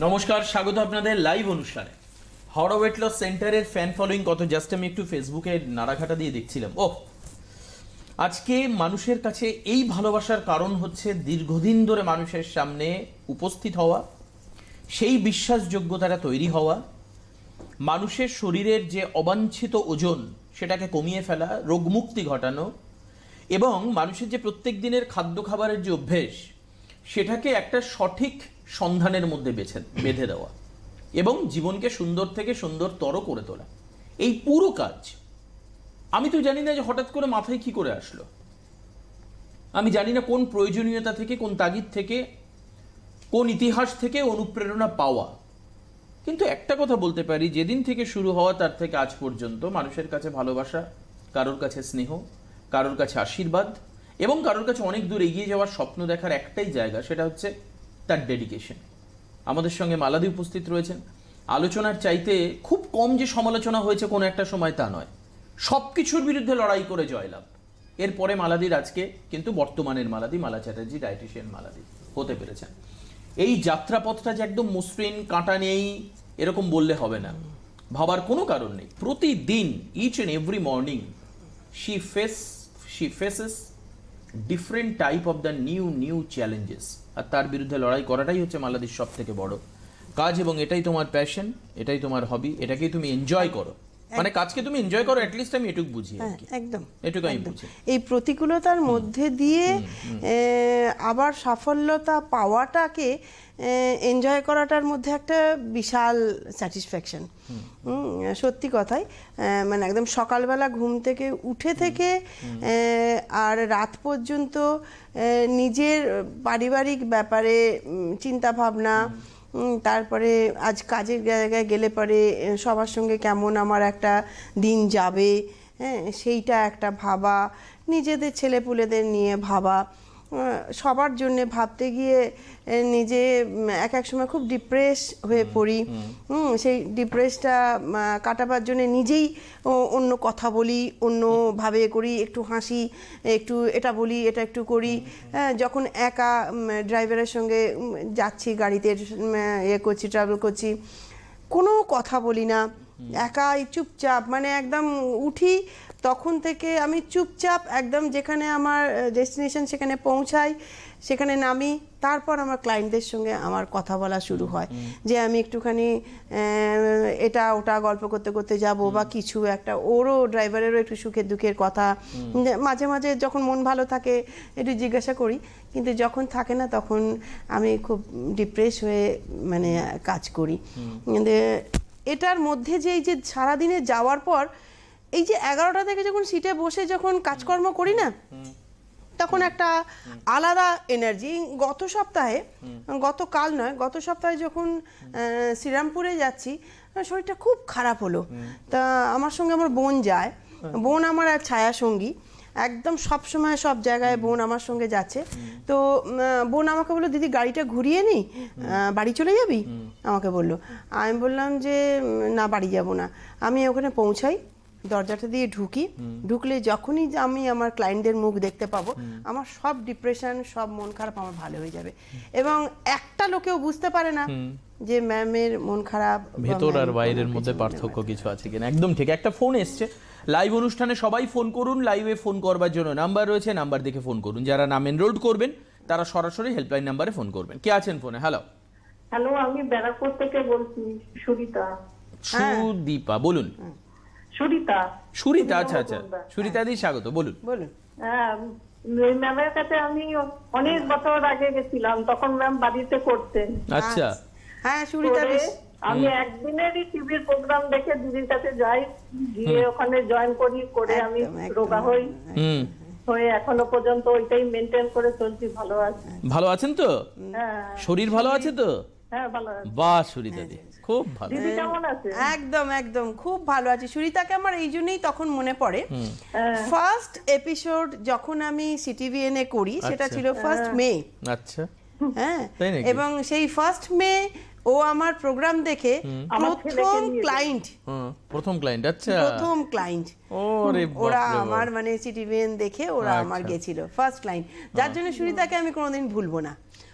নমস্কার, স্বাগত আপনাদের লাইভ অনুষ্ঠানে। হাওড়া ওয়েট লস সেন্টারের ফ্যান ফলোইং কত, জাস্ট আমি একটু ফেসবুকে নাড়াঘাটা দিয়ে দেখছিলাম। আজকে মানুষের কাছে এই ভালোবাসার কারণ হচ্ছে দীর্ঘদিন ধরে মানুষের সামনে উপস্থিত হওয়া, সেই বিশ্বাসযোগ্যতাটা তৈরি হওয়া, মানুষের শরীরের যে অবাঞ্ছিত ওজন সেটাকে কমিয়ে ফেলা, রোগমুক্তি ঘটানো, এবং মানুষের যে প্রত্যেক দিনের খাদ্য খাবারের যে অভ্যেস সেটাকে একটা সঠিক সন্ধানের মধ্যে বেঁধে দেওয়া এবং জীবনকে সুন্দর থেকে সুন্দরতর করে তোলা। এই পুরো কাজ আমি তো জানি না যে হঠাৎ করে মাথায় কি করে আসলো। আমি জানি না কোন প্রয়োজনীয়তা থেকে, কোন তাগিদ থেকে, কোন ইতিহাস থেকে অনুপ্রেরণা পাওয়া। কিন্তু একটা কথা বলতে পারি, যেদিন থেকে শুরু হওয়া তার থেকে আজ পর্যন্ত মানুষের কাছে ভালোবাসা, কারোর কাছে স্নেহ, কারোর কাছে আশীর্বাদ এবং কারোর কাছে অনেক দূর এগিয়ে যাওয়ার স্বপ্ন দেখার একটাই জায়গা, সেটা হচ্ছে তার ডেডিকেশন। আমাদের সঙ্গে মালাদি উপস্থিত রয়েছেন। আলোচনার চাইতে খুব কম যে সমালোচনা হয়েছে কোনো একটা সময় তা নয়, সব কিছুর বিরুদ্ধে লড়াই করে জয়লাভ। এরপরে মালাদির আজকে কিন্তু বর্তমানের মালাদি, মালা চ্যাটার্জি ডায়েটিশিয়ান মালাদি হতে পেরেছেন। এই যাত্রাপথটা যে একদম মসৃণ, কাঁটা নেই এরকম বললে হবে না, ভাবার কোনো কারণ নেই। প্রতিদিন each and every morning she faces different type of the new challenges, আর তার বিরুদ্ধে লড়াই করাটাই হচ্ছে মালাদির সব থেকে বড় কাজ। এবং এটাই তোমার প্যাশন, এটাই তোমার হবি, এটাকেই তুমি এনজয় করো। মানে কাজকে তুমি এনজয় করো, অ্যাটলিস্ট আমি এটুকু বুঝি। একদম এটুকু আমি বুঝি। এই প্রতিকূলতার মধ্যে দিয়ে আবার সাফল্যতা পাওয়াটাকে এনজয় করাটার মধ্যে একটা বিশাল স্যাটিসফ্যাকশন। সত্যি কথাই, মানে একদম সকালবেলা ঘুম থেকে উঠে থেকে আর রাত পর্যন্ত নিজের পারিবারিক ব্যাপারে চিন্তা ভাবনা, তারপরে আজ কাজের জায়গায় গেলে পরে সবার সঙ্গে কেমন আমার একটা দিন যাবে, হ্যাঁ সেইটা একটা ভাবা, নিজেদের ছেলেপুলেদের নিয়ে ভাবা, সবার জন্য ভাবতে গিয়ে নিজে এক এক সময় খুব ডিপ্রেস হয়ে পড়ি। সেই ডিপ্রেসটা কাটাবার জন্য নিজেই অন্য কথা বলি, অন্যভাবে করি, একটু হাসি, একটু এটা বলি, এটা একটু করি। যখন একা ড্রাইভারের সঙ্গে যাচ্ছি, গাড়িতে করছি, ট্রাভেল করছি, কোনো কথা বলি না, একাই চুপচাপ, মানে একদম উঠি তখন থেকে আমি চুপচাপ একদম যেখানে আমার ডেস্টিনেশন সেখানে পৌঁছাই, সেখানে নামি, তারপর আমার ক্লায়েন্টদের সঙ্গে আমার কথা বলা শুরু হয় যে আমি একটুখানি এটা ওটা গল্প করতে করতে যাব বা কিছু একটা, ওরও ড্রাইভারেরও একটু সুখের দুঃখের কথা মাঝে মাঝে যখন মন ভালো থাকে একটু জিজ্ঞাসা করি, কিন্তু যখন থাকে না তখন আমি খুব ডিপ্রেস হয়ে মানে কাজ করি। এটার মধ্যে যে এই যে সারাদিনে যাওয়ার পর এই যে 11টা থেকে যখন সিটে বসে যখন কাজকর্ম করি না, তখন একটা আলাদা এনার্জি। গত সপ্তাহে, গতকাল নয়, গত সপ্তাহে যখন শ্রীরামপুরে যাচ্ছি, শরীরটা খুব খারাপ হলো। তা আমার সঙ্গে আমার বোন যায়, বোন আমার এক ছায়া সঙ্গী, একদম সব সময় সব জায়গায় বোন আমার সঙ্গে যাচ্ছে। তো বোন আমাকে বললো, দিদি গাড়িটা ঘুরিয়ে নি, বাড়ি চলে যাবি? আমাকে বললো। আমি বললাম যে না, বাড়ি যাব না। আমি ওখানে পৌঁছাই, দরজাটা দিয়ে ঢুকলে যখনই আমি আমার ক্লায়েন্টদের মুখ দেখতে পাবো, আমার সব ডিপ্রেশন, সব মন খারাপ আমার ভালো হয়ে যাবে। এবং একটা লোকেও বুঝতে পারে না যে ম্যামের মন খারাপ, ভেতর আর বাইরের মধ্যে পার্থক্য কিছু আছে কিনা। একদম ঠিক। একটা ফোন এসছে লাইভ অনুষ্ঠানে, সবাই ফোন করুন। লাইভে ফোন করবার জন্য নাম্বার রয়েছে, নাম্বার দেখে ফোন করুন। যারা নাম এনরোল করবেন তারা সরাসরি হেল্পলাইন নাম্বারে ফোন করবেন। কে আছেন ফোনে? হ্যালো, আমি ব্যারাকপুর থেকে বলছি, সুরিতা। সুদীপা, বলুন। সুরিতা, আচ্ছা আচ্ছা, সুরিতা দি স্বাগত, বলুন। হ্যাঁ, ম্যামের কাছে আমি অনেক বছর আগে গেছিলাম, তখন ম্যাম বাড়িতে করতেন। আচ্ছা, হ্যাঁ সুরিতা, আমি একদিনেরই টিভির প্রোগ্রাম দেখে দিদির কাছে যাই, গিয়ে ওখানে জয়েন করে আমি রোগা হয়ে এখনো পর্যন্ত ওইটাই মেনটেন করে চলছি। ভালো আছেন তো? শরীর ভালো আছে তো? হ্যাঁ, ভালো আছে। বাহ, সুরিতা দি খুব ভালো। দিদি কেমন আছে? একদম একদম খুব ভালো আছি। সুরিতাকে আমার এই জন্যই তখন মনে পড়ে, ফার্স্ট এপিসোড যখন আমি সিটিভিএনএ করি, সেটা ছিল 1 মে। আচ্ছা, হ্যাঁ, এবং সেই 1 মে ও আমার প্রোগ্রাম দেখে প্রথম ক্লায়েন্ট, আচ্ছা প্রথম ক্লায়েন্ট ওরা আমার, মানে সিটিভিএন দেখে ওরা আমার গেছিল ফার্স্ট ক্লায়েন্ট, যার জন্য সুরিতাকে আমি কোনোদিন ভুলবো না।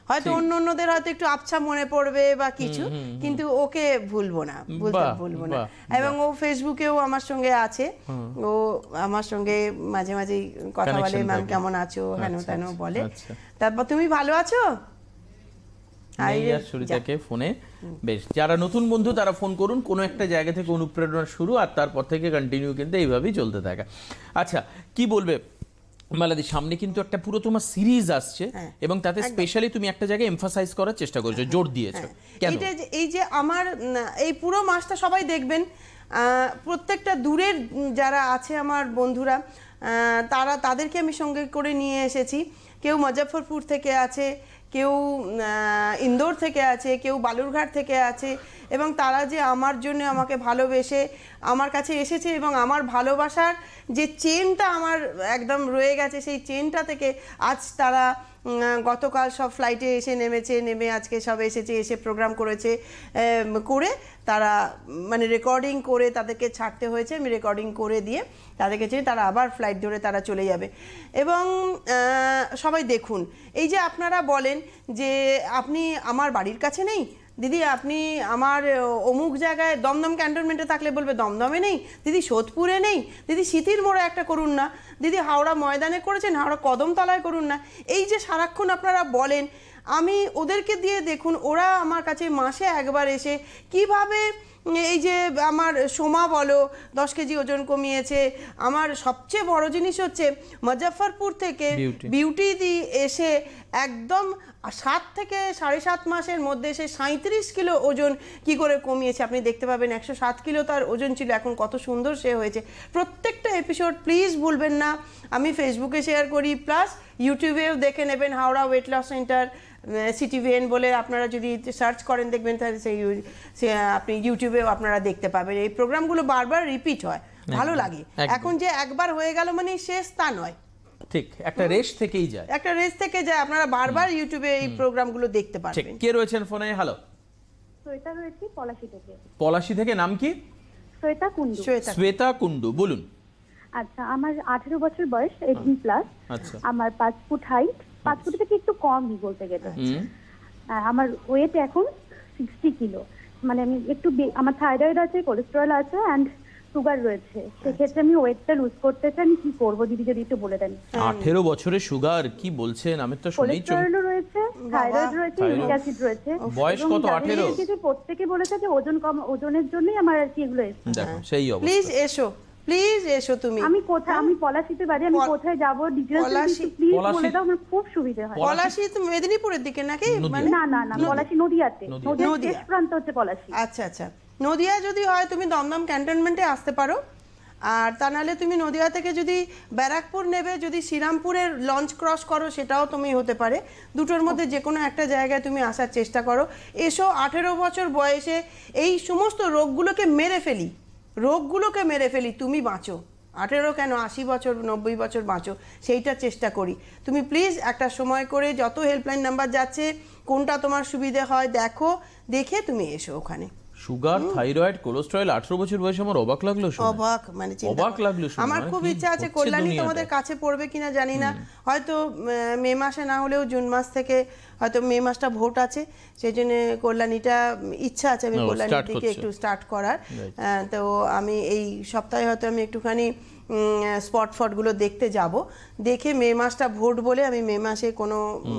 হয়তো অন্যদের হয়তো একটু আবছা মনে পড়বে বা কিছু, কিন্তু ওকে ভুলবো না, ভুলবো না। এবং ও ফেসবুকেও আমার সঙ্গে আছে, ও আমার সঙ্গে মাঝে মাঝে কথা বলে, ম্যাম কেমন আছো, হেন তেন বলে। তারপর তুমি ভালো আছো? সুরিতাকে ফোনে বেশ, যারা নতুন বন্ধু তারা ফোন করুন, কোনো একটা জায়গা থেকে অনুপ্রেরণা শুরু, আর তারপর থেকে কন্টিনিউ কিন্তু এইভাবেই চলতে থাকে। আচ্ছা, কি বলবে মালাদি, সামনে কিন্তু একটা পুরো তোমার সিরিজ আসছে, এবং তাতে স্পেশালি তুমি একটা জায়গায় এমফাসাইজ করার চেষ্টা করেছো, জোর দিয়েছো, কেন? এই যে আমার এই পুরো মাসটা সবাই দেখবেন, প্রত্যেকটা দূরের যারা আছে আমার বন্ধুরা, তাদেরকে আমি সঙ্গে করে নিয়ে এসেছি। কেউ মুজফ্ফরপুর থেকে আছে, কেউ ইন্দোর থেকে আছে, কেউ বালুরঘাট থেকে আছে, এবং তারা যে আমার জন্য আমাকে ভালোবেসে আমার কাছে এসেছে, এবং আমার ভালোবাসার যে চেনটা আমার একদম রয়ে গেছে, সেই চেনটা থেকে আজ তারা গতকাল সব ফ্লাইটে এসে নেমে আজকে সব এসে প্রোগ্রাম করেছে, করে তারা মানে রেকর্ডিং করে তাদেরকে ছাড়তে হয়েছে, আমি রেকর্ডিং করে দিয়ে তাদেরকে চেয়ে তারা আবার ফ্লাইট ধরে তারা চলে যাবে। এবং সবাই দেখুন, এই যে আপনারা বলেন যে আপনি আমার বাড়ির কাছে নেই দিদি, আপনি আমার অমুক জায়গায় দমদম ক্যান্টনমেন্টে থাকলে বলবে দমদমে নেই, দিদি সোদপুরে নেই, দিদি সিতির মোড়ে একটা করুন না, দিদি হাওড়া ময়দানে করেছেন, হাওড়া কদমতলায় করুন না। এই যে সারাক্ষণ আপনারা বলেন, আমি ওদেরকে দিয়ে দেখুন, ওরা আমার কাছে মাসে একবার এসে কিভাবে এই যে আমার সোমা বলো 10 কেজি ওজন কমিয়েছে, আমার সবচেয়ে বড় জিনিস হচ্ছে মুজফ্ফরপুর থেকে বিউটি দি এসে একদম 7 থেকে 7.5 মাসের মধ্যে সে 37 কিলো ওজন কি করে কমিয়েছে আপনি দেখতে পাবেন। 107 কিলো তার ওজন ছিল, এখন কত সুন্দর সে হয়েছে। প্রত্যেকটা এপিসোড প্লিজ ভুলবেন না, আমি ফেসবুকে শেয়ার করি, প্লাস ইউটিউবেও দেখে নেবেন, Howrah weight loss centre CTVN বলে আপনারা যদি সার্চ করেন দেখবেন, তাহলে সেই আপনি ইউটিউবেও আপনারা দেখতে পাবেন। এই প্রোগ্রামগুলো বারবার রিপিট হয়, ভালো লাগে। এখন যে একবার হয়ে গেল মানে শেষ তা নয়, ঠিক একটা রেস থেকেই যায়, একটা রেস থেকে যায়, আপনারা বারবার ইউটিউবে এই প্রোগ্রামগুলো দেখতে পারবেন। কে রয়েছেন ফোনে? হ্যালো, শ্বেতা রয়েছে পলাশী থেকে। পলাশী থেকে, নাম কি? শ্বেতা কুন্ডু। শ্বেতা কুন্ডু, বলুন। আচ্ছা, আমার 18 বছর বয়স, 18+। আচ্ছা, আমার 5 ফুট হাইট, 5 ফুট থেকে একটু কমই বলতে গেলে। আমার ওয়েট এখন 60 কিলো। মানে আমি একটু আমার থাইরয়েড আছে, কোলেস্টেরল আছে এন্ড সুগার রয়েছে। সেক্ষেত্রে আমি ওয়েটটা লুজ করতে চাই, আমি কি করবো দিদি যদি একটু বলে দেন। 18 বছরের সুগার, কি বলছেন? আমি তো শুনেই কোলেস্টেরল রয়েছে, থাইরয়েড রয়েছে, ইউরিক অ্যাসিড রয়েছে। বয়স কত? 18? প্রত্যেকে বলেছে যে ওজন কম, ওজনের জন্যই আমার আর কি এগুলো এসেছে। দেখো সেই অবস্থা। প্লিজ এসো তুমি। আমি কোথায়, আমি পলাশীতে বাড়ি, আমি কোথায় যাব ডিটেইলস প্লিজ বলে দাও, আমার খুব সুবিধা হয়। পলাশী তো মেদিনীপুরের দিকে নাকি? মানে না, পলাশী নদিয়াতে, নদিয়ার শেষ প্রান্ত হচ্ছে পলাশী। আচ্ছা, নদিয়া যদি হয় তুমি দমদম ক্যান্টনমেন্টে আসতে পারো, আর তা নাহলে তুমি নদিয়া থেকে যদি ব্যারাকপুর নেবে, যদি শ্রীরামপুরের লঞ্চ ক্রস করো সেটাও তুমি হতে পারে। দুটোর মধ্যে যে কোনো একটা জায়গায় তুমি আসার চেষ্টা করো। এসো, 18 বছর বয়সে এই সমস্ত রোগগুলোকে মেরে ফেলি, তুমি বাঁচো। 18 কেন, 80 বছর 90 বছর বাঁচো, সেইটার চেষ্টা করি। তুমি প্লিজ একটা সময় করে, যত হেল্পলাইন নাম্বার যাচ্ছে কোনটা তোমার সুবিধে হয় দেখে তুমি এসো ওখানে। সুগার, থাইরয়েড, কোলেস্টেরল, 18 বছর বয়সে আমার অবাক লাগলো শুনে। অবাক লাগলো শুনে। আমার খুব ইচ্ছা আছে কল্যাণী তোমাদের কাছে পড়বে কিনা জানি না, হয়তো মে মাসে না হলেও জুন মাস থেকে, হয়তো মে মাসটা ভোট আছে, সেই জন্য কল্যাণীটা ইচ্ছা আছে আমি কল্যাণীর দিকে একটু স্টার্ট করার। তো আমি এই সপ্তাহে হয়তো আমি একটুখানি স্পটগুলো দেখতে যাব, দেখে মে মাসটা ভোট বলে আমি মে মাসে কোনো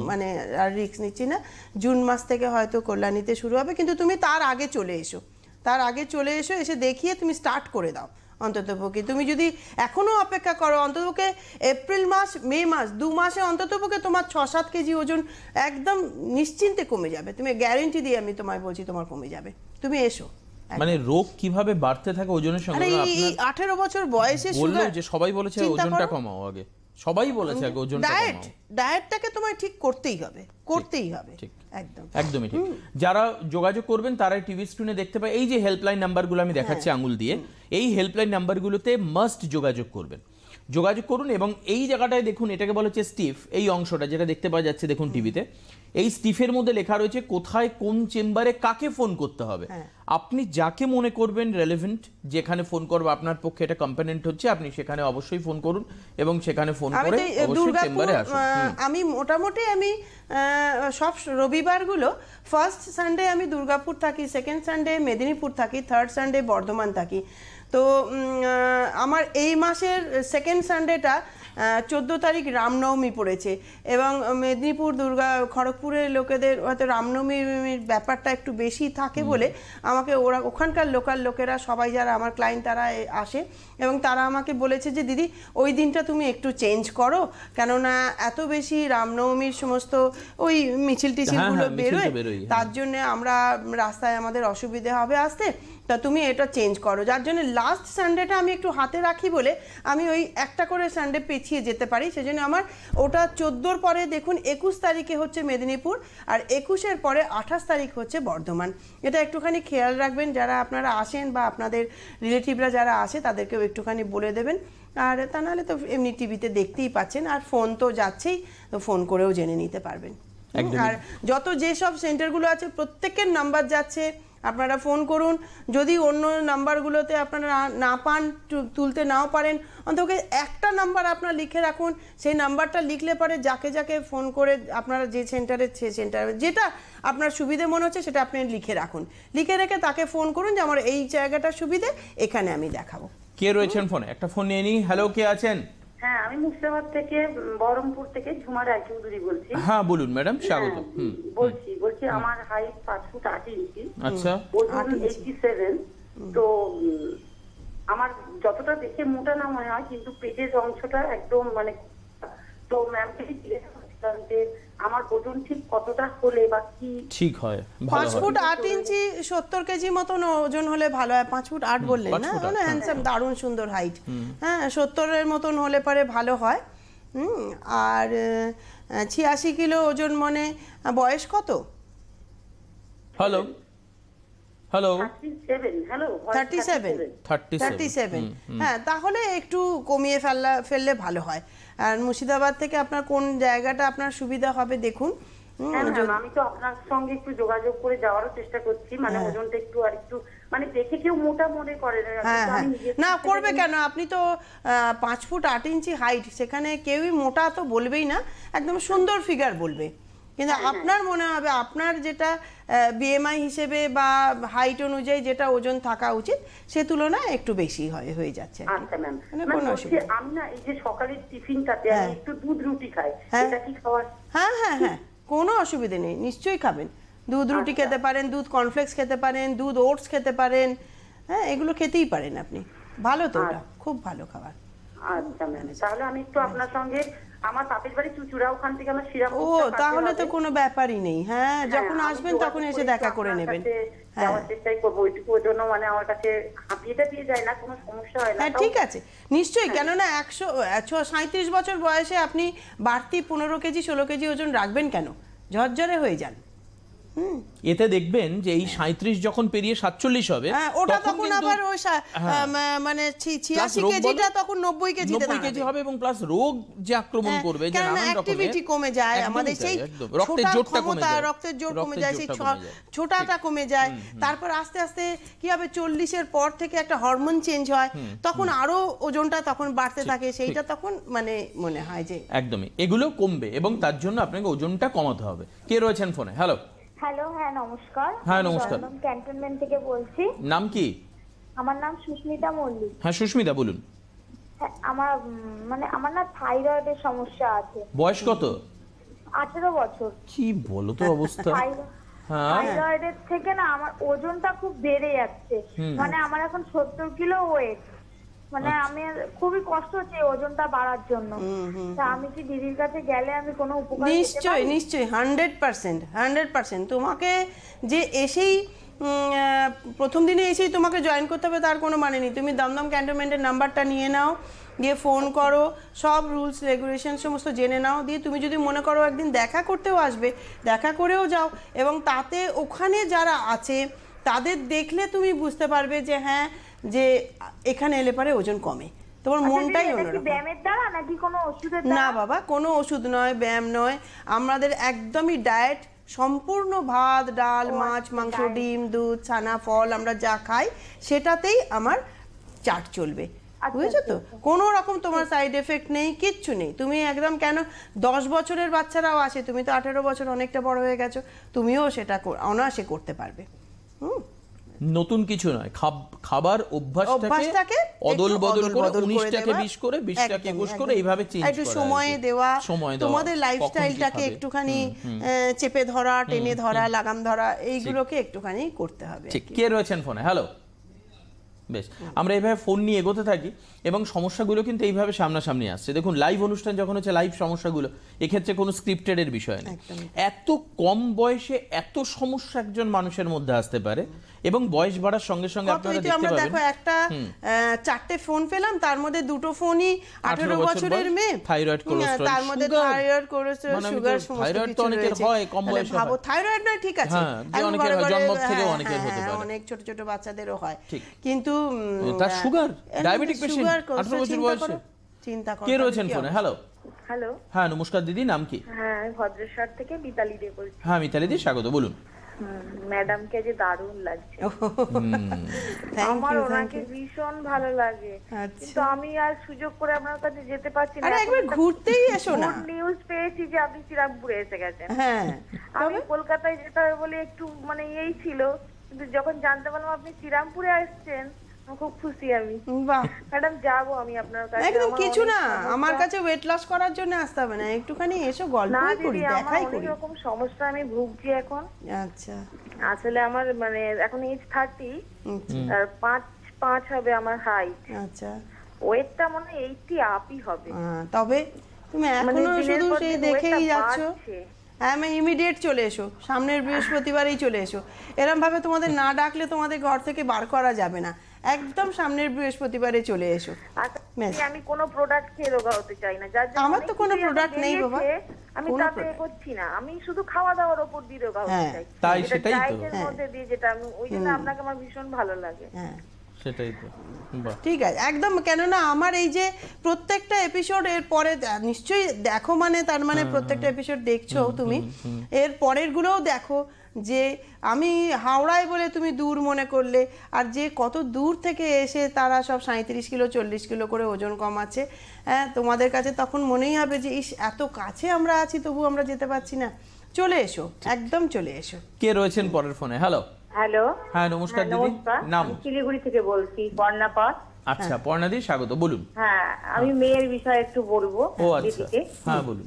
মানে আর রিস্ক নিচ্ছি না। জুন মাস থেকে হয়তো কল্যাণীতে শুরু হবে, কিন্তু তুমি তার আগে চলে এসো, এসে দেখিয়ে তুমি স্টার্ট করে দাও। অন্ততপক্ষে তুমি যদি এখনো অপেক্ষা করো, অন্ততপক্ষে এপ্রিল মাস, মে মাস, 2 মাসে অন্ততপক্ষে তোমার 6-7 কেজি ওজন একদম নিশ্চিন্তে কমে যাবে। তুমি গ্যারেন্টি দিয়ে আমি তোমায় বলছি তোমার কমে যাবে, তুমি এসো। মানে রোগ কিভাবে বাড়তে থাকে ওজনের সঙ্গে? 18 বছর বয়সে সুগার, যে সবাই বলেছে ওজনটা কমাও, আগে সবাই বলেছে আগে ওজনটা কমাও। ডায়েটটাকে তোমায় ঠিক করতেই হবে। একদমই ঠিক। যারা যোগাযোগ করবেন তারাই টিভি স্ক্রিনে দেখতে পায়, এই যে হেল্পলাইন নাম্বারগুলো আমি দেখাচ্ছি আঙুল দিয়ে, এই হেল্পলাইন নাম্বারগুলোতে মাস্ট যোগাযোগ করবেন। যোগাযোগ করুন। এবং এই জায়গাটায় দেখুন, এটাকে বলা হচ্ছে স্টিফ, এই অংশটা যেটা দেখতে পাওয়া যাচ্ছে দেখুন টিভিতে, এই স্টিফের মধ্যে লেখা রয়েছে কোথায় কোন চেম্বারে কাকে ফোন করতে হবে। আপনি যাকে মনে করবেন রেলেভেন্ট, যেখানে ফোন করবে আপনার পক্ষে এটা কম্পেনেন্ট হচ্ছে, আপনি সেখানে অবশ্যই ফোন করুন এবং সেখানে ফোন করে অবশ্যই চেম্বারে আসুন। আমি মোটামুটি সব রবিবারগুলো, ফার্স্ট সানডে আমি দুর্গাপুর থাকি, সেকেন্ড সানডে মেদিনীপুর থাকি, থার্ড সানডে বর্ধমান থাকি। তো আমার এই মাসের সেকেন্ড সানডেটা 14 তারিখ রামনবমী পড়েছে এবং মেদিনীপুর খড়গপুরের লোকেদের হয়তো রামনবমীর ব্যাপারটা একটু বেশি থাকে বলে আমাকে ওখানকার লোকাল লোকেরা সবাই যারা আমার ক্লায়েন্ট তারা আসে এবং তারা আমাকে বলেছে যে দিদি ওই দিনটা তুমি একটু চেঞ্জ করো, কেননা এত বেশি রামনবমীর সমস্ত ওই মিছিল টিছিলগুলো বেরোয়, তার জন্য আমরা রাস্তায় আমাদের অসুবিধে হবে আসতে, তা তুমি এটা চেঞ্জ করো। যার জন্য লাস্ট সানডেটা আমি একটু হাতে রাখি বলে আমি ওই একটা করে সানডে পিছিয়ে যেতে পারি, সেজন্য আমার ওটা 14-র পরে দেখুন 21 তারিখে হচ্ছে মেদিনীপুর, আর 21-এর পরে 28 তারিখ হচ্ছে বর্ধমান। এটা একটুখানি খেয়াল রাখবেন, যারা আপনারা আসেন বা আপনাদের রিলেটিভরা যারা আসে তাদেরকেও একটুখানি বলে দেবেন। আর তা নাহলে তো এমনি টিভিতে দেখতেই পাচ্ছেন, আর ফোন তো যাচ্ছেই, তো ফোন করেও জেনে নিতে পারবেন। আর যত যেসব সেন্টারগুলো আছে প্রত্যেকের নাম্বার যাচ্ছে, আপনারা ফোন করুন। যদি অন্য নাম্বারগুলোতে আপনারা না পান, তুলতে নাও পারেন, অন্তত একটা নাম্বার আপনারা লিখে রাখুন। সেই নাম্বারটা লিখলে পরে যাকে যাকে ফোন করে আপনারা যে সেন্টারে যেটা আপনার সুবিধে মনে হচ্ছে সেটা আপনি লিখে রাখুন, লিখে রেখে তাকে ফোন করুন যে আমার এই জায়গাটা সুবিধে, এখানে আমি দেখাবো। কে রয়েছেন ফোনে? একটা ফোন নিয়ে নিই। হ্যালো, কে আছেন? হ্যাঁ, আমি মুর্শিদাবাদ থেকে, বহরমপুর থেকে ঝুমা রায়চৌধুরী বলছি। হ্যাঁ বলুন ম্যাডাম, স্বাগত। বলছি আমার হাইট 5 ফুট 8 ইঞ্চি, আচ্ছা, ওজন 87। তো আমার যতটা দেখে মোটা না মনে হয়, কিন্তু পেটের অংশটা একদম মানে, তো ম্যামকে জিজ্ঞেস করছিলাম যে আমার ওজন ঠিক কতটা হলে বা কি ঠিক হয়? 5 ফুট 8 ইঞ্চি 70 কেজি মতন ওজন হলে ভালো হয়। 5 ফুট 8 বললেন না? মানে হ্যান্ডসাম, দারুণ সুন্দর হাইট। হ্যাঁ, 70-এর মতন হলে পরে ভালো হয়। আর 86 কিলো ওজন, মানে বয়স কত? Hello hello 37। হ্যাঁ, তাহলে একটু কমিয়ে ফেললে ভালো হয়। আর মুর্শিদাবাদ থেকে আপনার কোন জায়গাটা আপনার সুবিধা হবে দেখুন। আমি তো আপনার সঙ্গে একটু যোগাযোগ করে যাওয়ারও চেষ্টা করছি, মানে ওজনটা একটু আর একটু মানে দেখে কেউ মোটা মনে করে না, করবে কেন? আপনি তো 5 ফুট 8 ইঞ্চি হাইট, সেখানে কেউই মোটা তো বলবেই না, একদম সুন্দর ফিগার বলবে। কিন্তু আপনার মনে হবে আপনার যেটা বিএমআই হিসেবে বা হাইট অনুযায়ী যেটা ওজন থাকা উচিত, সে তুলনায় একটু বেশি হয়ে যাচ্ছে। আচ্ছা ম্যাম, আমি না এই যে সকালের টিফিনটাতে আমি একটু দুধ রুটি খাই, এটা কি খাওয়ার? হ্যাঁ হ্যাঁ হ্যাঁ, কোনো অসুবিধা নেই, নিশ্চয়ই খাবেন। দুধ রুটি খেতে পারেন, দুধ কর্নফ্লেক্স খেতে পারেন, দুধ ওটস খেতে পারেন। হ্যাঁ, এগুলো খেতেই পারেন আপনি, ভালো তো, ওটা খুব ভালো খাবার। আচ্ছা ম্যাম, তাহলে আমি একটু আপনার সঙ্গে, আমার বাপের বাড়ি চুচুড়া, ওখান থেকে আমার সিরাপ। ও, তাহলে তো কোনো ব্যাপারই নেই। হ্যাঁ, যখন আসবেন তখন এসে দেখা করে নেবেন। যাওয়ার চেষ্টাই করবো, ওইটুকু জন্য মানে আমার কাছে হাঁপিয়েটা দিয়ে যায় না, কোনো সমস্যা হয় না। হ্যাঁ, ঠিক আছে, নিশ্চয়ই। কেননা 137 বছর বয়সে আপনি বাড়তি 15 কেজি 16 কেজি ওজন রাখবেন কেন? ঝরঝরে হয়ে যান। এতে দেখবেন যে এই 37 যখন পেরিয়ে 47 হবে, ওটা তখন আবার ওই মানে 86 কেজিটা তখন 90 কেজি হবে, এবং প্লাস রোগ যে আক্রমণ করবে, যে নানান রকমের অ্যাক্টিভিটি কমে যায়, আমাদের সেই রক্তের জোরটা কমে যায়, রক্তের জোর কমে যায়, সেই ছোটাটা কমে যায়। তারপর আস্তে আস্তে কি হবে, 40-এর পর থেকে একটা হরমোন চেঞ্জ হয়, তখন আরো ওজনটা তখন বাড়তে থাকে, সেইটা তখন মানে মনে হয় যে একদমই এগুলো কমবে, এবং তার জন্য আপনাকে ওজনটা কমাতে হবে। কে রয়েছেন ফোনে? হ্যালো। হ্যালো, হ্যাঁ নমস্কার। হ্যাঁ নমস্কার। ক্যান্টনমেন্ট থেকে বলছি। নাম কি? আমার নাম সুস্মিতা মল্লিক। হ্যাঁ সুস্মিতা, বলুন। আমার না থাইরয়েডের সমস্যা আছে। বয়স কত? 18 বছর। কি বলো তো অবস্থা। থাইরয়েডের থেকে না আমার ওজনটা খুব বেড়ে যাচ্ছে, মানে আমার এখন 70 কিলো ওয়েট, মানে আমি খুবই কষ্ট হচ্ছে ওজনটা বাড়ার জন্য। তা আমি কি দিদির কাছে গেলে আমি কোনো উপকার? নিশ্চয়ই নিশ্চয়ই, 100%। তোমাকে যে এসেই প্রথম দিনে এসেই তোমাকে জয়েন করতে হবে তার কোনো মানে নেই। তুমি দমদম ক্যান্টনমেন্টের নাম্বারটা নিয়ে নাও, দিয়ে ফোন করো, সব রুলস রেগুলেশন সমস্ত জেনে নাও, দিয়ে তুমি যদি মনে করো একদিন দেখা করতেও আসবে, দেখা করেও যাও, এবং তাতে ওখানে যারা আছে তাদের দেখলে তুমি বুঝতে পারবে যে হ্যাঁ, যে এখানে এলে পরে ওজন কমে। তোমার মনটাই এটা কি অন্যরকম। ব্যায়ামের দ্বারা নাকি কোনো ওষুধের না দ্বারা? বাবা, কোনো ওষুধ নয়, ব্যায়াম নয়, আমাদের একদমই ডায়েট সম্পূর্ণ ভাত ডাল মাছ মাংস ডিম দুধ ছানা ফল আমরা যা খাই সেটাতেই আমার চার্ট চলবে, বুঝেছো তো? কোনো রকম তোমার সাইড এফেক্ট নেই, কিচ্ছু নেই। তুমি একদম কেন 10 বছরের বাচ্চারাও আছে, তুমি তো 18 বছর অনেকটা বড় হয়ে গেছো, তুমিও সেটা অনায়াসে করতে পারবে। নতুন কিছু নয়, খাবার অভ্যাসটাকে অদল বদল করে 19টাকে 20 করে 20টাকে 21 করে এইভাবে চেঞ্জ করা, একটু সময় দেওয়া, সময় দেওয়া, তোমাদের লাইফস্টাইলটাকে একটুখানি চেপে ধরা, টেনে ধরা, লাগাম ধরা, এইগুলোকে একটুখানি করতে হবে। ঠিক। কে রয়েছেন ফোনে? হ্যালো। বেশ, আমরা এইভাবে ফোন নিয়ে এগোতে থাকি এবং সমস্যাগুলো কিন্তু এইভাবে সামনাসামনি আসছে। দেখুন, লাইভ অনুষ্ঠান যখন হচ্ছে, লাইভ সমস্যাগুলো এক্ষেত্রে কোনো স্ক্রিপ্টেডের বিষয় নেই। এত কম বয়সে এত সমস্যা একজন মানুষের মধ্যে আসতে পারে এবং বয়স বাড়ার সঙ্গে সঙ্গে আপনারা দেখতে আমরা পাবেন। দেখো একটা 4টে ফোন পেলাম, তার মধ্যে 2টো ফোনই 18 বছরের মেয়ে, থাইরয়েড কোলেস্টেরল, তার মধ্যে থাইরয়েড কোলেস্টেরল সুগার সমস্ত থাইরয়েড তো কিছু অনেকের রয়েছে। হয় কম বয়সে। ভাবো থাইরয়েড নয়, ঠিক আছে, অনেকের জন্ম থেকে অনেকের হতে পারে, অনেক ছোট ছোট বাচ্চাদেরও হয়, ঠিক। কিন্তু তার সুগার, ডায়াবেটিক পেশেন্ট 18 বছর বয়সে। চিন্তা করো। কে রয়েছেন ফোনে? হ্যালো। হ্যালো, হ্যাঁ নমস্কার দিদি, নাম কি? হ্যাঁ আমি ভদ্রেশ্বর থেকে মিতালি দে বলছি। হ্যাঁ মিতালি দি, স্বাগত, বলুন। ম্যাডামকে যে দারুণ লাগছে, আমার ওনাকে ভীষণ ভালো লাগে, কিন্তু আমি আর সুযোগ করে আপনার কাছে যেতে পারছি না। আরে একবার ঘুরতেই এসো না। নিউজ পেয়েছি যে আপনি শ্রীরামপুরে এসে গেছেন। হ্যাঁ, আমি কলকাতায় যেতে হবে বলে একটু মানে এই ছিল, কিন্তু যখন জানতে পারলাম আপনি শ্রীরামপুরে আসছেন, খুব খুশি আমি। বাহ, ম্যাডাম যাবো আমি আপনার কাছে। একদম আমার কিছু অনেক না, সমস্যা। আমার কাছে ওয়েট লস করার জন্য আসতে হবে না, একটুখানি এসো, না গল্পই করি, দিদি, আমার দেখাই অনেক করি। রকম সমস্যা আমি ভুগছি এখন। আচ্ছা, আসলে আমার মানে এখন এজ 30, আর 5 হবে আমার হাইট, আচ্ছা, ওয়েটটা মনে 80 আপই হবে। তবে তুমি মানে এখনো দিনের শুধু পর সেই দিন দেখেই ওয়েটটা যাচ্ছ। বাড়ছে। হ্যাঁ, আমি ইমিডিয়েট চলে এসো, সামনের বৃহস্পতিবারেই চলে এসো। এরম ভাবে তোমাদের না ডাকলে তোমাদের ঘর থেকে বার করা যাবে না, একদম সামনের বৃহস্পতিবারে চলে এসো। আচ্ছা, আমি কোনো প্রোডাক্ট খেয়ে রোগা হতে চাই না, যার জন্য আমার তো কোনো প্রোডাক্ট নেই বাবা, আমি তাতে করছি না, আমি শুধু খাওয়া দাওয়ার উপর দিয়ে রোগা হতে চাই। তাই সেটাই তো, ডায়েটের মধ্যে দিয়ে যেটা আমি, ওই জন্য আপনাকে আমার ভীষণ ভালো লাগে। হ্যাঁ সেটাই তো। বাহ, ঠিক আছে, একদম। কেননা আমার এই যে প্রত্যেকটা এপিসোড এর পরে নিশ্চয়ই দেখো, মানে তার মানে প্রত্যেকটা এপিসোড দেখছো তুমি, এর পরের গুলোও দেখো, যে আমি হাওড়ায় বলে তুমি দূর মনে করলে, আর যে কত দূর থেকে এসে তারা সব 37 কিলো 40 কিলো করে ওজন কমাচ্ছে, হ্যাঁ, তোমাদের কাছে তখন মনেই হবে যে ইস, এত কাছে আমরা আছি তবু আমরা যেতে পারছি না। চলে এসো, একদম চলে এসো। কে রয়েছেন পরের ফোনে? হ্যালো। হ্যালো, হ্যাঁ নমস্কার দিদি, নাম? শিলিগুড়ি থেকে বলছি, পর্ণা পাস। আচ্ছা, পর্ণা দি, স্বাগত, বলুন। হ্যাঁ, আমি মেয়ের বিষয়ে একটু বলবো। ও আচ্ছা, হ্যাঁ বলুন।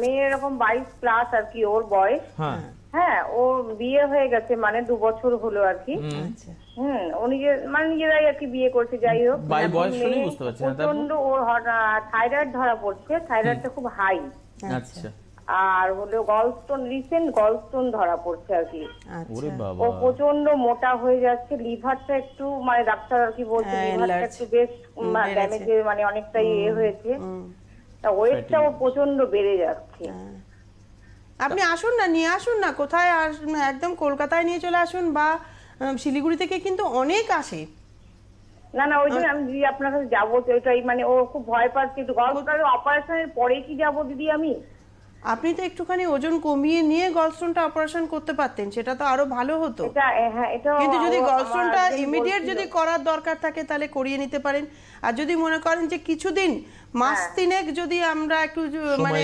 মেয়ের এরকম 22 প্লাস আর কি ওর বয়স। হ্যাঁ, হ্যাঁ, ওর বিয়ে হয়ে গেছে, মানে 2 বছর হলো আর কি। আচ্ছা, ও নিজেরাই আর কি বিয়ে করছে, যাই হোক। বাই বয়স শুনে বুঝতে পারছি না, তারপর? প্রচন্ড ওর থাইরয়েড ধরা পড়ছে, থাইরয়েডটা খুব হাই, আচ্ছা, আর হলো গলস্টোন, রিসেন্ট গলস্টোন ধরা পড়ছে আর কি। ওরে বাবা, ও প্রচন্ড মোটা হয়ে যাচ্ছে, লিভারটা একটু মানে ডাক্তার আর কি বলছে লিভারটা একটু বেশ ড্যামেজ, মানে অনেকটাই হয়েছে, তা ওয়েটটাও প্রচন্ড বেড়ে যাচ্ছে। আপনি আসুন না, নিয়ে আসুন না, কোথায় একদম কলকাতায় নিয়ে চলে আসুন, বা শিলিগুড়ি থেকে কিন্তু অনেক আসে। না না, ওই জন্য আমি দিদি আপনার কাছে যাবো, ওইটাই মানে ও খুব ভয় পাচ্ছে, একটু গলস্টোনের অপারেশনের পরে কি যাবো দিদি আমি? আপনি তো একটুখানি ওজন কমিয়ে নিয়ে গলস্টোনটা অপারেশন করতে পারতেন, সেটা তো আরো ভালো হতো। কিন্তু যদি গলস্টোনটা ইমিডিয়েট যদি করার দরকার থাকে তাহলে করিয়ে নিতে পারেন, আর যদি মনে করেন যে কিছুদিন মাস তিনেক যদি আমরা একটু মানে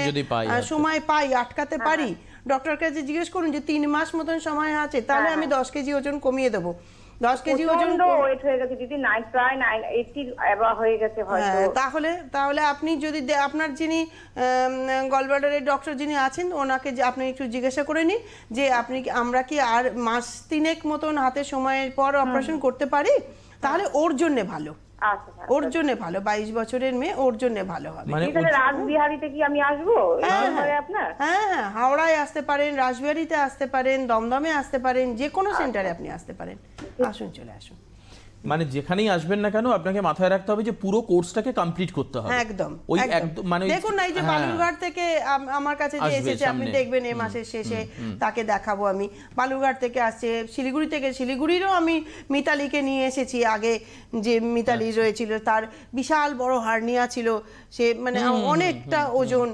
সময় পাই, আটকাতে পারি, ডক্টরের কাছে জিজ্ঞেস করুন যে 3 মাস মতন সময় আছে, তাহলে আমি 10 কেজি ওজন কমিয়ে দেবো। 10 কেজি ওজন ওয়েট হয়ে গেছে দিদি, প্রায় 80 এবার হয়ে গেছে হয়তো। তাহলে আপনি যদি আপনার যিনি গলব্লাডারের ডক্টর যিনি আছেন, ওনাকে যে আপনি একটু জিজ্ঞাসা করে নিন যে আমরা কি আর মাস 3 মতন হাতে সময়ের পর অপারেশন করতে পারি, তাহলে ওর জন্য ভালো, ওর জন্য ভালো। 22 বছরের মেয়ে, ওর জন্য ভালো হবে। রাসবিহারীতে কি আমি আসবো? হ্যাঁ, হাওড়ায় আসতে পারেন, রাসবিহারীতে আসতে পারেন, দমদমে আসতে পারেন, যে কোনো সেন্টারে আপনি আসতে পারেন। আসুন, চলে আসুন। মানে যেখানেই আসবেন না কেন আপনাকে মাথায় রাখতে হবে যে পুরো কোর্সটাকে কমপ্লিট করতে হবে। একদম ওই একদম। একদম মানে দেখুন না, এই যে হ্যাঁ। বালুরঘাট থেকে আমার কাছে যে আসবে এসেছে, আপনি সামনে। দেখবেন এই মাসের শেষে তাকে দেখাবো আমি। বালুরঘাট থেকে আসছে, শিলিগুড়ি থেকে, শিলিগুড়িরও আমি মিতালিকে নিয়ে এসেছি। আগে যে মিতালি রয়েছিল তার বিশাল বড় হার্নিয়া ছিল, সে মানে অনেকটা ওজন,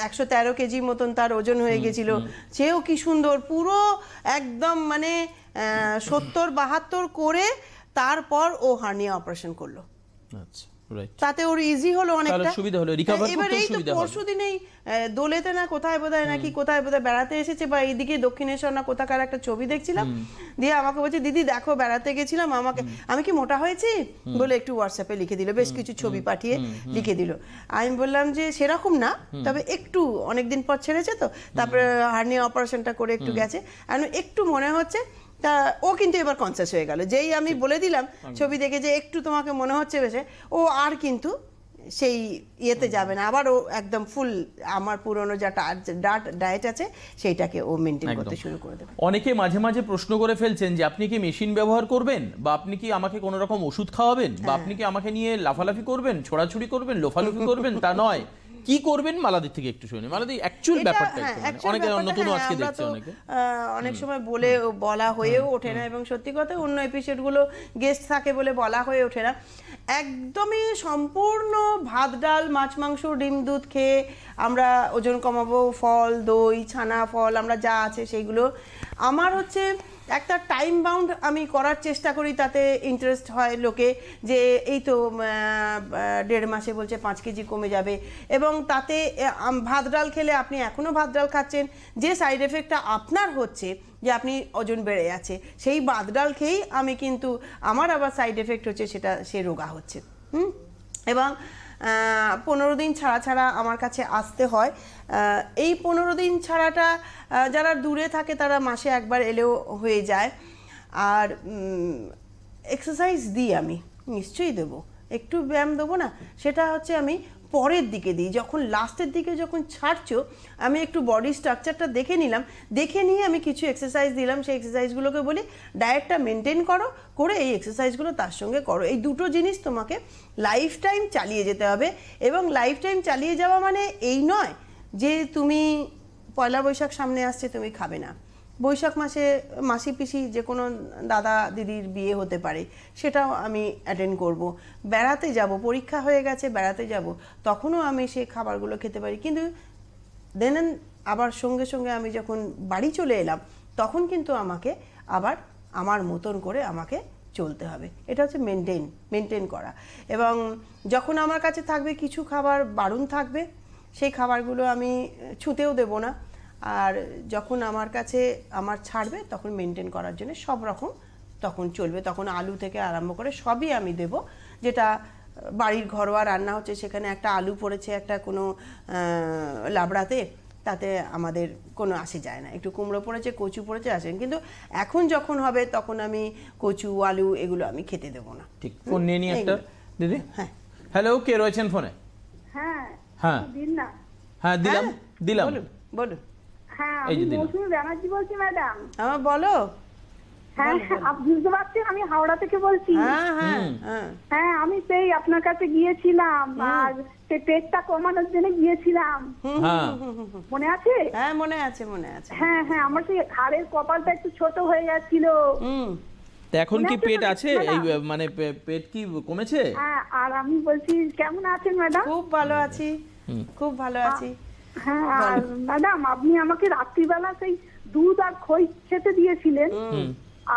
113 কেজি মতন তার ওজন হয়ে গেছিল। সেও কি সুন্দর পুরো একদম মানে 70-72 করে তারপর ও হার্নিয়া অপারেশন করলো। আচ্ছা, রাইট। তাতে ওর ইজি হলো অনেকটা, তাহলে সুবিধা হলো, রিকভার এবার করতে এই তো সুবিধা হবে। পরশুদিনেই দোলেতে না কোথায় বোধহয় নাকি কোথায় বোধহয় বেড়াতে এসেছে, বা এইদিকে দক্ষিণেশ্বর না কোথাকার একটা ছবি দেখছিলাম, দিয়ে আমাকে বলছে দিদি দেখো বেড়াতে গেছিলাম, আমাকে আমি কি মোটা হয়েছি বলে একটু হোয়াটসঅ্যাপে লিখে দিল, বেশ কিছু ছবি পাঠিয়ে লিখে দিল। আমি বললাম যে সেরকম না, তবে একটু অনেকদিন পর ছেড়েছে তো, তারপরে হার্নিয়া অপারেশনটা করে একটু গেছে, আর একটু মনে হচ্ছে। তা ও কিন্তু এবার কনসিয়াস হয়ে গেল, যেই আমি বলে দিলাম ছবি দেখে যে একটু তোমাকে মনে হচ্ছে বেশি, ও আর কিন্তু সেই ইয়েতে যাবে না, আবার ও একদম ফুল আমার পুরনো যা ডায়েট আছে সেইটাকে ও মেনটেন করতে শুরু করে দেবে। অনেকে মাঝে মাঝে প্রশ্ন করে ফেলছেন যে আপনি কি মেশিন ব্যবহার করবেন, বা আপনি কি আমাকে কোনো রকম ওষুধ খাওয়াবেন, বা আপনি কি আমাকে নিয়ে লাফালাফি করবেন, ছোড়াছুড়ি করবেন, লোফালুফি করবেন, তা নয়। কি করবেন মালাদির থেকে একটু শুনি। মালাদি অ্যাকচুয়াল ব্যাপারটা একটু, অনেকে নতুন আজকে দেখছে, অনেকে অনেক সময় বলা হয়েও ওঠে না, এবং সত্যি কথা অন্য এপিসোডগুলো গেস্ট থাকে বলে বলা হয়ে ওঠে না। একদমই সম্পূর্ণ ভাত ডাল মাছ মাংস ডিম দুধ খেয়ে আমরা ওজন কমাবো, ফল দই ছানা ফল আমরা যা আছে সেইগুলো। আমার হচ্ছে একটা টাইম বাউন্ড আমি করার চেষ্টা করি, তাতে ইন্টারেস্ট হয় লোকে যে এই তো 1.5 মাসে বলছে 5 কেজি কমে যাবে, এবং তাতে ভাত ডাল খেলে আপনি এখনও ভাত ডাল খাচ্ছেন, যে সাইড এফেক্টটা আপনার হচ্ছে যে আপনি ওজন বেড়ে যাচ্ছে, সেই ভাত ডাল খেয়েই আমি কিন্তু আমার আবার সাইড এফেক্ট হচ্ছে, সে রোগা হচ্ছে। এবং 15 দিন ছাড়া ছাড়া আমার কাছে আসতে হয়। এই 15 দিন ছাড়াটা যারা দূরে থাকে তারা মাসে একবার এলেও হয়ে যায়। আর এক্সারসাইজ দিই আমি, নিশ্চয়ই দেবো, একটু ব্যায়াম দেবো না, সেটা হচ্ছে আমি পরের দিকে দিই, যখন লাস্টের দিকে যখন ছাড়ছো আমি একটু বডি স্ট্রাকচারটা দেখে নিলাম, দেখে নিয়ে আমি কিছু এক্সারসাইজ দিলাম, সেই এক্সারসাইজগুলোকে বলি ডায়েটটা মেনটেন করো, করে এই এক্সারসাইজগুলো তার সঙ্গে করো। এই দুটো জিনিস তোমাকে লাইফ টাইম চালিয়ে যেতে হবে। এবং লাইফ টাইম চালিয়ে যাওয়া মানে এই নয় যে তুমি পয়লা বৈশাখ সামনে আসছে তুমি খাবে না, বৈশাখ মাসে মাসি পিসি যে কোনো দাদা দিদির বিয়ে হতে পারে, সেটাও আমি অ্যাটেন্ড করব। বেড়াতে যাব, পরীক্ষা হয়ে গেছে বেড়াতে যাব, তখনও আমি সেই খাবারগুলো খেতে পারি। কিন্তু দেন আবার সঙ্গে সঙ্গে আমি যখন বাড়ি চলে এলাম তখন কিন্তু আমাকে আবার আমার মতন করে আমাকে চলতে হবে। এটা হচ্ছে মেনটেন করা। এবং যখন আমার কাছে থাকবে কিছু খাবার বারণ থাকবে, সেই খাবারগুলো আমি ছুঁতেও দেব না। আর যখন আমার কাছে আমার ছাড়বে তখন মেনটেন করার জন্য সব রকম তখন চলবে, তখন আলু থেকে আরম্ভ করে সবই আমি দেব। যেটা বাড়ির ঘরোয়া রান্না হচ্ছে সেখানে একটা আলু পড়েছে একটা কোনো লাবড়াতে, তাতে আমাদের কোনো আসে যায় না, একটু কুমড়ো পড়েছে কচু পড়েছে আসেন, কিন্তু এখন যখন হবে তখন আমি কচু আলু এগুলো আমি খেতে দেবো না। ঠিক। ফোন নিয়ে নি একটা দিদি। হ্যাঁ, হ্যালো, কে রয়েছেন ফোনে? হ্যাঁ হ্যাঁ দিন না। হ্যাঁ দিলাম। বলুন। হ্যাঁ এই আমি যে দিলাম। মৌসুমী ব্যানার্জি বলছি ম্যাডাম। আমার বলো। হ্যাঁ আপনি বুঝতে পারছেন আমি হাওড়া থেকে বলছি। হ্যাঁ আমি সেই আপনার কাছে গিয়েছিলাম, আর সেই পেটটা কমানোর জন্য গিয়েছিলাম, মনে আছে? হ্যাঁ মনে আছে। হ্যাঁ হ্যাঁ আমার সেই হাড়ের কপালটা একটু ছোট হয়ে গেছিল। এখন কি পেট আছে? এই মানে পেট কি কমেছে? হ্যাঁ, আর আমি বলছি কেমন আছেন ম্যাডাম? খুব ভালো আছি, খুব ভালো আছি। হ্যাঁ আর ম্যাডাম আপনি আমাকে রাত্রিবেলা সেই দুধ আর খই খেতে দিয়েছিলেন,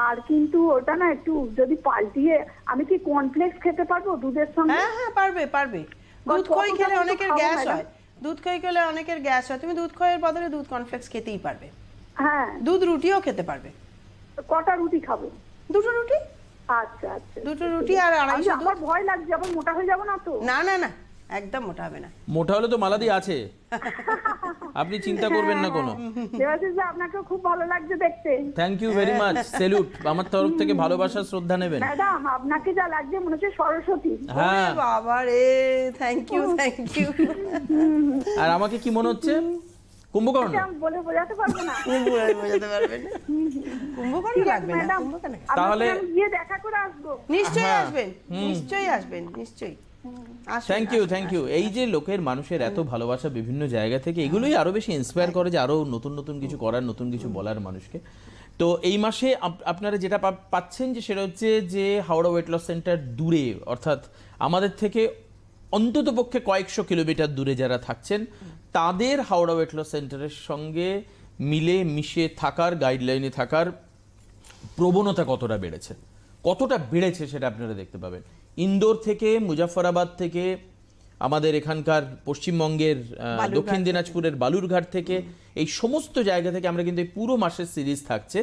আর কিন্তু ওটা না একটু যদি পাল্টিয়ে আমি কি কর্নফ্লেক্স খেতে পারবো দুধের সঙ্গে? হ্যাঁ পারবে। দুধ খই খেলে অনেকের গ্যাস হয়, তুমি দুধ খইয়ের বদলে দুধ কর্নফ্লেক্স খেতেই পারবে। হ্যাঁ, দুধ রুটিও খেতে পারবে। কটা রুটি খাবো? 2টো রুটি। আচ্ছা আচ্ছা, 2টো রুটি আর 250 দুধ। আমার ভয় লাগছে আবার মোটা হয়ে যাবো না তো? না একদম মোটা হবে না। মোটা হলে তো মালাদি আছে, আপনি চিন্তা করবেন না কোনো। দেবাশিস দা আপনাকে খুব ভালো লাগছে দেখতে। Thank you very much, salute আমার তরফ থেকে, ভালোবাসা শ্রদ্ধা নেবেন। ম্যাডাম আপনাকে যা লাগছে মনে হচ্ছে সরস্বতী। হ্যাঁ বাবা রে, থ্যাংক ইউ। আর আমাকে কি মনে হচ্ছে? কুম্ভকর্ণ আমি বলে বোঝাতে পারবো না। বোঝাতে পারবে না, কুম্ভকর্ণ ঠিক আছে লাগবে না, ম্যাডাম, কুম্ভকর্ণ তাহলে আমি গিয়ে দেখা করে আসবো। নিশ্চয়ই হ্যাঁ। আসবেন, নিশ্চয়ই আসবেন, নিশ্চয়ই আসুন, থ্যাংক ইউ এই যে লোকের মানুষের এত ভালোবাসা বিভিন্ন জায়গা থেকে, এগুলোই আরো বেশি ইন্সপায়ার করে যে আরো নতুন নতুন কিছু করার, নতুন কিছু বলার মানুষকে। তো এই মাসে আপনারা যেটা পাচ্ছেন যে সেটা হচ্ছে যে হাওড়া ওয়েট লস সেন্টার দূরে, অর্থাৎ আমাদের থেকে অন্তত পক্ষে কয়েকশো কিলোমিটার দূরে যারা থাকছেন তাদের হাওড়া ওয়েট লস সেন্টারের সঙ্গে মিলে মিশে থাকার, গাইডলাইনে থাকার প্রবণতা কতটা বেড়েছে সেটা আপনারা দেখতে পাবেন। ইন্দোর থেকে, মুজাফফরাবাদ থেকে, আমাদের এখানকার পশ্চিমবঙ্গের দক্ষিণ দিনাজপুরের বালুরঘাট থেকে, এই সমস্ত জায়গা থেকে আমরা কিন্তু এই পুরো মাসের সিরিজ থাকছে,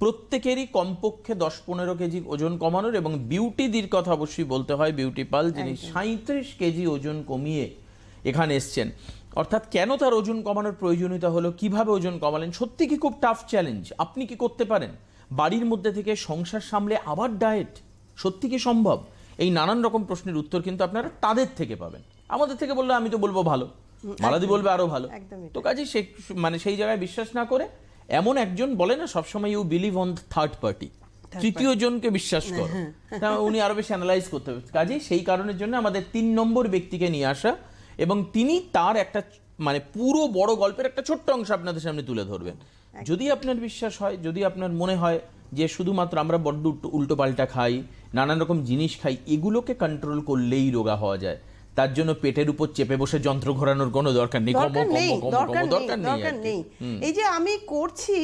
প্রত্যেকেরই কমপক্ষে 10-15 কেজি ওজন কমানোর, এবং বিউটিদির কথা অবশ্যই বলতে হয়, বিউটি পাল যিনি 37 কেজি ওজন কমিয়ে এখানে এসছেন। অর্থাৎ কেন তার ওজন কমানোর প্রয়োজনীয়তা হলো, কিভাবে ওজন কমালেন, সত্যি কি খুব টাফ চ্যালেঞ্জ, আপনি কি করতে পারেন, বাড়ির মধ্যে থেকে সংসার সামলে আবার ডায়েট, সত্যি কি সম্ভব, এই নানান রকম প্রশ্নের উত্তর কিন্তু আপনারা তাদের থেকে পাবেন। আমাদের থেকে বললে আমি তো বলবো ভালো, মালাদি বলবে আরো ভালো, তো কাজে সেই জায়গায় বিশ্বাস না করে এমন একজন বলে না সবসময়, you believe on third party, তৃতীয় জনকে বিশ্বাস করো, উনি আরো বেশি অ্যানালাইজ করতে হবে। কাজেই সেই কারণের জন্য আমাদের 3 নম্বর ব্যক্তিকে নিয়ে আসা, এবং তিনি তার একটা পুরো বড় গল্পের একটা ছোট্ট অংশ আপনাদের সামনে তুলে ধরবেন। যদি আপনার বিশ্বাস হয়, যদি আপনার মনে হয় যে শুধুমাত্র আমরা বড্ড উল্টো পাল্টা খাই, নানান রকম জিনিস খাই, এগুলোকে কন্ট্রোল করলেই রোগা হওয়া যায়, তার জন্য পেটের উপর চেপে বসে যন্ত্র ঘোরানোর কোনো দরকার নেই, দরকার নেই। এই যে আমি করছি,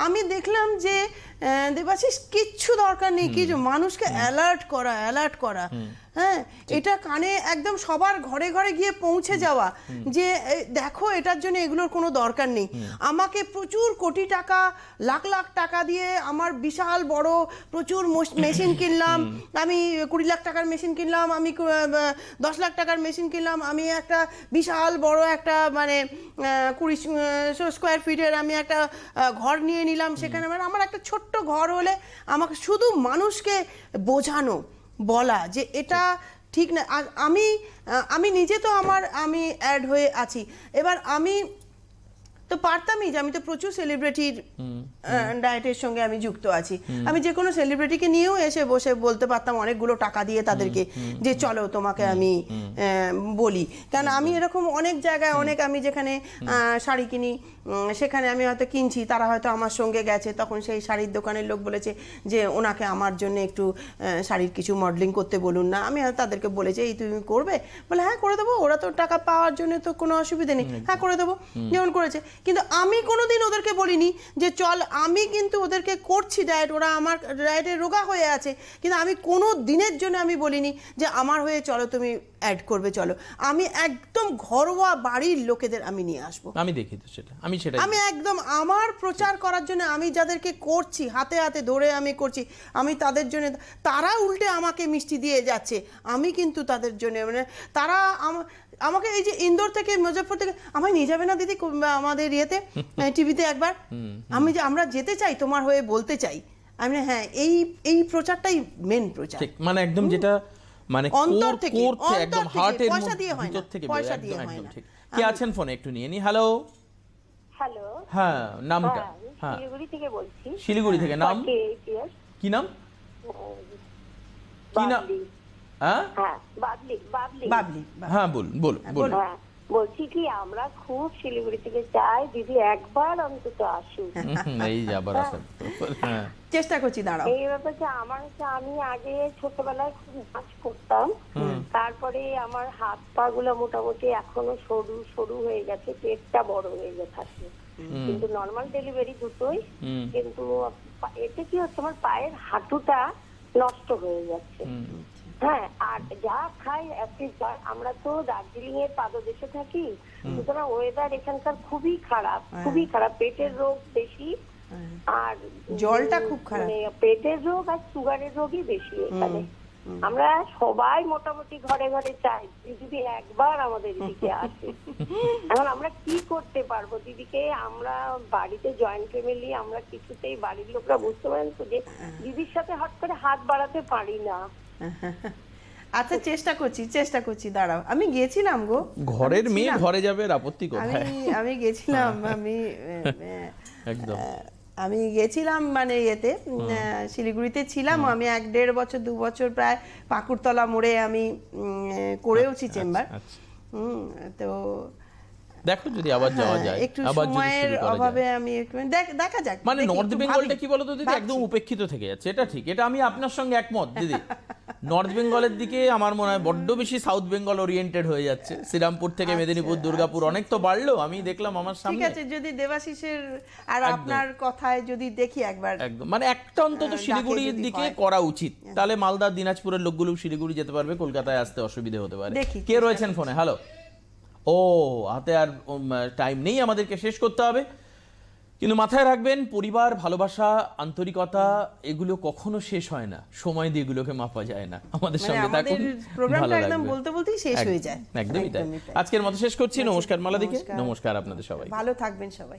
আমি দেখলাম যে দেবাশিস কিচ্ছু দরকার নেই, কিছু মানুষকে অ্যালার্ট করা, হ্যাঁ, এটা কানে একদম সবার ঘরে ঘরে গিয়ে পৌঁছে যাওয়া যে দেখো এটার জন্য এগুলোর কোনো দরকার নেই। আমাকে প্রচুর কোটি টাকা, লাখ লাখ টাকা দিয়ে আমার বিশাল বড় প্রচুর মেশিন কিনলাম, আমি 20 লাখ টাকার মেশিন কিনলাম, আমি 10 লাখ টাকার মেশিন কিনলাম, আমি একটা বিশাল বড় একটা 20 স্কোয়ার ফিটের আমি একটা ঘর নিয়ে নিলাম, সেখানে আমার একটা ছোট্ট ঘর হলে আমাকে শুধু মানুষকে বোঝানো, বলা যে এটা ঠিক না। আমি নিজে তো আমি অ্যাড হয়ে আছি, এবার আমি তো পারতামই যে আমি তো প্রচুর সেলিব্রিটির ডায়েটের সঙ্গে আমি যুক্ত আছি, আমি যে কোনো সেলিব্রিটিকে নিয়েও এসে বসে বলতে পারতাম অনেকগুলো টাকা দিয়ে তাদেরকে যে চলো তোমাকে আমি বলি, কারণ আমি এরকম অনেক জায়গায় আমি যেখানে শাড়ি কিনি সেখানে আমি হয়তো কিনছি, তারা হয়তো আমার সঙ্গে গেছে, তখন সেই শাড়ির দোকানের লোক বলেছে যে ওনাকে আমার জন্য একটু শাড়ির কিছু মডেলিং করতে বলুন না, আমি হয়তো তাদেরকে বলেছি এই তুমি করবে, বলে হ্যাঁ করে দেবো, ওরা তো টাকা পাওয়ার জন্য তো কোনো অসুবিধা নেই, হ্যাঁ করে দেবো, যেমন করেছে। কিন্তু আমি কোনোদিন ওদেরকে বলিনি যে চল, আমি কিন্তু ওদেরকে করছি ডায়েট, ওরা আমার ডায়েটে রোগা হয়ে আছে, কিন্তু আমি কোনো দিনের জন্য আমি বলিনি যে আমার হয়ে চলো তুমি অ্যাড করবে, চলো। আমি একদম ঘরোয়া বাড়ির লোকেদের আমি নিয়ে আসবো, আমি দেখি তো সেটা, আমি একদম আমার প্রচার করার জন্য আমি যাদেরকে করছি, হাতে হাতে ধরে আমি করছি, আমি তাদের জন্য, তারা উল্টে আমাকে মিষ্টি দিয়ে যাচ্ছে, আমি কিন্তু তাদের জন্য তারা আমাকে এই যে ইন্দোর থেকে, মুজফ্ফর থেকে, আমায় নিয়ে যাবে না দিদি আমাদের ইয়েতে টিভিতে একবার, আমরা যেতে চাই, তোমার হয়ে বলতে চাই। আমি হ্যাঁ, এই প্রচারটাই মেন প্রচার, একদম যেটা অন্তর থেকে, একদম হার্টের পয়সা দিয়ে হয় না, পয়সা দিয়ে হয় না। কে আছেন ফোনে একটু নিয়ে নি। হ্যালো, হ্যাঁ, নামটা? হ্যাঁ, শিলিগুড়ি থেকে বলছি। শিলিগুড়ি থেকে। নাম কি? নাম কি? নাম? হ্যাঁ, বাবলি। হ্যাঁ, বল। বলছি কি, আমরা খুব শিলিগুড়ি থেকে চাই দিদি একবার অন্তত আসুন। এই যাবার আসা, হ্যাঁ, চেষ্টা করছি, দাঁড়াও। এই ব্যাপারে আমি আগে ছোটবেলায় খুব নাচ করতাম, তারপরে আমার হাত পা গুলো মোটামুটি এখনো সরু সরু হয়ে গেছে, পেটটা বড় হয়ে গেছে, কিন্তু নর্মাল ডেলিভারি দুটোই, কিন্তু এতে কি হচ্ছে আমার পায়ের হাঁটুটা নষ্ট হয়ে যাচ্ছে। হ্যাঁ, আর যা খাই আমরা তো দার্জিলিং এর পাদদেশে থাকি, সুতরাং ওয়েদার এখানকার খুবই খারাপ, পেটের রোগ বেশি, আর জলটা খুব খারাপ, পেটের রোগ আর সুগারের রোগই বেশি এখানে। আমরা সবাই মোটামুটি ঘরে ঘরে চাই যদি একবার আমাদের দিকে আসে। এখন আমরা কি করতে পারবো দিদিকে? আমরা বাড়িতে জয়েন্ট ফ্যামিলি, আমরা কিছুতেই বাড়ির লোকরা বুঝতে পারেন তো যে দিদির সাথে হট করে হাত বাড়াতে পারি না। আচ্ছা চেষ্টা করছি দাঁড়াও। আমি গেছিলাম গো, ঘরের মেয়ে ঘরে যাবে, এর আপত্তি কোথায়? আমি গেছিলাম, একদম আমি গেছিলাম মানে ইয়েতে শিলিগুড়িতে ছিলাম আমি 1-1.5 বছর 2 বছর প্রায় পাকুড়তলা মোড়ে আমি করেওছি চেম্বার। তো দেখো যদি আবার যাওয়া যায়, একটু সময়ের অভাবে আমি একটু দেখা যাক। মানে নর্থ বেঙ্গলটা কি বলতো দিদি, একদম উপেক্ষিত থেকে যাচ্ছে, এটা ঠিক, এটা আমি আপনার সঙ্গে একমত দিদি। নর্থ বেঙ্গলের দিকে আমার মনে হয় বড্ড বেশি সাউথ বেঙ্গল ওরিয়েন্টেড হয়ে যাচ্ছে। শ্রীরামপুর থেকে মেদিনীপুর, দুর্গাপুর অনেক তো বাড়লো, আমি দেখলাম আমার সামনে। ঠিক আছে, যদি দেবাশিসের আর আপনার কথায় যদি দেখি একবার, একদম মানে একটা অন্তত শিলিগুড়ির দিকে করা উচিত, তাহলে মালদা দিনাজপুরের লোকগুলো শিলিগুড়ি যেতে পারবে, কলকাতায় আসতে অসুবিধা হতে পারে। কে রয়েছেন ফোনে? হ্যালো। ও হাতে আর টাইম নেই, আমাদেরকে শেষ করতে হবে, কিন্তু মাথায় রাখবেন পরিবার, ভালোবাসা, আন্তরিকতা এগুলো কখনো শেষ হয় না, সময় দিয়ে এগুলোকে মাপা যায় না। আমাদের সঙ্গে থাকুন, ভালো একদম বলতেই শেষ হয়ে যায়। একদমই তাই। আজকের মতো শেষ করছি। নমস্কার মালাদিকে, নমস্কার আপনাদের সবাই, ভালো থাকবেন সবাই।